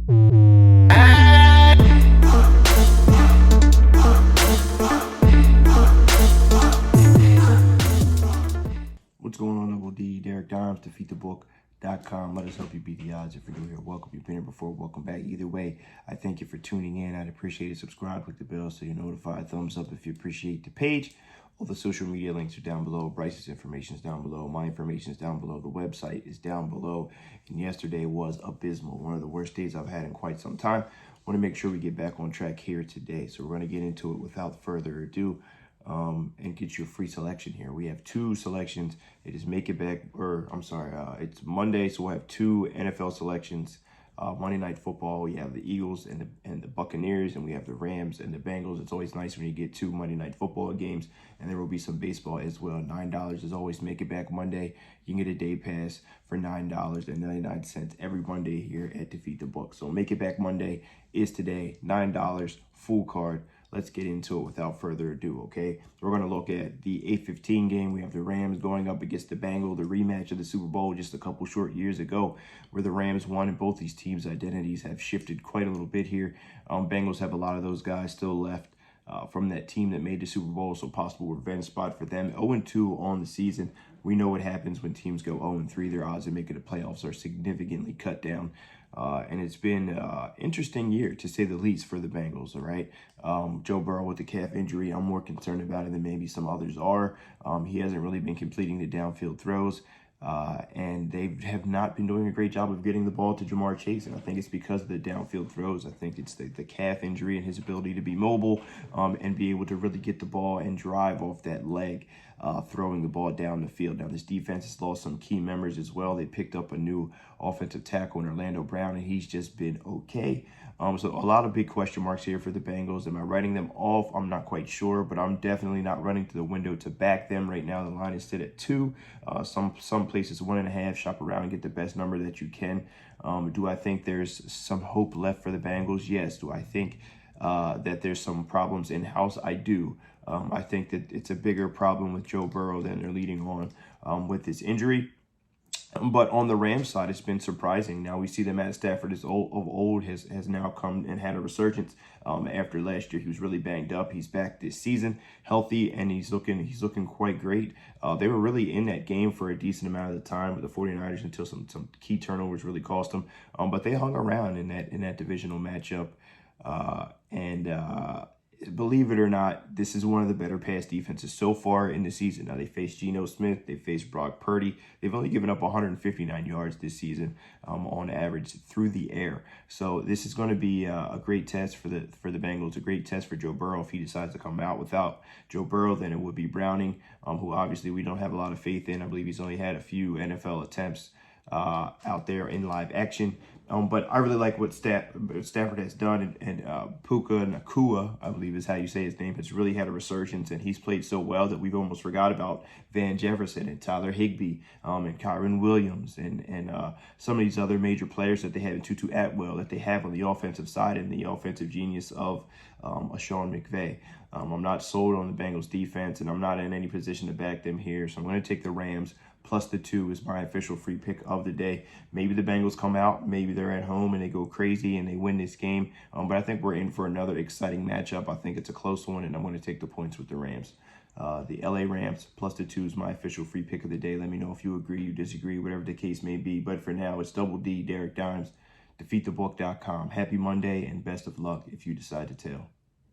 What's going on, Double D? Derek Dimes, defeatthebook.com. Let us help you beat the odds. If you're new here, welcome. You've been here before, welcome back. Either way, I thank you for tuning in. I'd appreciate it. Subscribe, click the bell so you're notified. Thumbs up if you appreciate the page. All the social media links are down below. Bryce's information is down below. My information is down below. The website is down below. And yesterday was abysmal. One of the worst days I've had in quite some time. I want to make sure we get back on track here today. So we're going to get into it without further ado. And get you a free selection here. We have two selections. It is make it back, it's Monday, so we'll have two NFL selections. Monday Night Football, we have the Eagles and the Buccaneers, and we have the Rams and the Bengals. It's always nice when you get two Monday Night Football games, and there will be some baseball as well. $9 is always Make It Back Monday. You can get a day pass for $9.99 every Monday here at Defeat the Book. So Make It Back Monday is today, $9, full card. Let's get into it without further ado, okay? We're going to look at the 8:15 game. We have the Rams going up against the Bengals, the rematch of the Super Bowl just a couple short years ago, where the Rams won, and both these teams' identities have shifted quite a little bit here. Bengals have a lot of those guys still left from that team that made the Super Bowl, so possible revenge spot for them. 0-2 on the season. We know what happens when teams go 0-3. Their odds of making the playoffs are significantly cut down. And it's been an interesting year, to say the least, for the Bengals, all right? Joe Burrow with the calf injury, I'm more concerned about it than maybe some others are. He hasn't really been completing the downfield throws. And they have not been doing a great job of getting the ball to Jamar Chase. And I think it's because of the downfield throws. I think it's the calf injury and his ability to be mobile and be able to really get the ball and drive off that leg, throwing the ball down the field. Now, this defense has lost some key members as well. They picked up a new offensive tackle in Orlando Brown, and he's just been okay. So a lot of big question marks here for the Bengals. Am I writing them off? I'm not quite sure, but I'm definitely not running to the window to back them right now. The line is set at 2. Some places 1.5. Shop around and get the best number that you can. Do I think there's some hope left for the Bengals? Yes. Do I think that there's some problems in-house? I do. I think that it's a bigger problem with Joe Burrow than they're leading on with this injury. But on the Rams side, it's been surprising. Now we see that Matt Stafford is old has now come and had a resurgence after last year. He was really banged up. He's back this season, healthy, and he's looking quite great. They were really in that game for a decent amount of the time with the 49ers until some key turnovers really cost them. But they hung around in that divisional matchup. Believe it or not, this is one of the better pass defenses so far in the season. Now, they faced Geno Smith. They faced Brock Purdy. They've only given up 159 yards this season on average through the air. So this is going to be a great test for the Bengals, a great test for Joe Burrow. If he decides to come out without Joe Burrow, then it would be Browning, who obviously we don't have a lot of faith in. I believe he's only had a few NFL attempts out there in live action. But I really like what Stafford has done, and Puka Nacua, I believe is how you say his name, has really had a resurgence, and he's played so well that we've almost forgot about Van Jefferson and Tyler Higbee and Kyron Williams and some of these other major players that they have in Tutu Atwell that they have on the offensive side and the offensive genius of Sean McVay. I'm not sold on the Bengals defense, and I'm not in any position to back them here, so I'm going to take the Rams. Plus the 2 is my official free pick of the day. Maybe the Bengals come out, maybe they're at home and they go crazy and they win this game. But I think we're in for another exciting matchup. I think it's a close one, and I'm going to take the points with the Rams. The LA Rams plus the 2 is my official free pick of the day. Let me know if you agree, you disagree, whatever the case may be. But for now, it's Double D, Derek Dimes, defeatthebook.com. Happy Monday and best of luck if you decide to tell.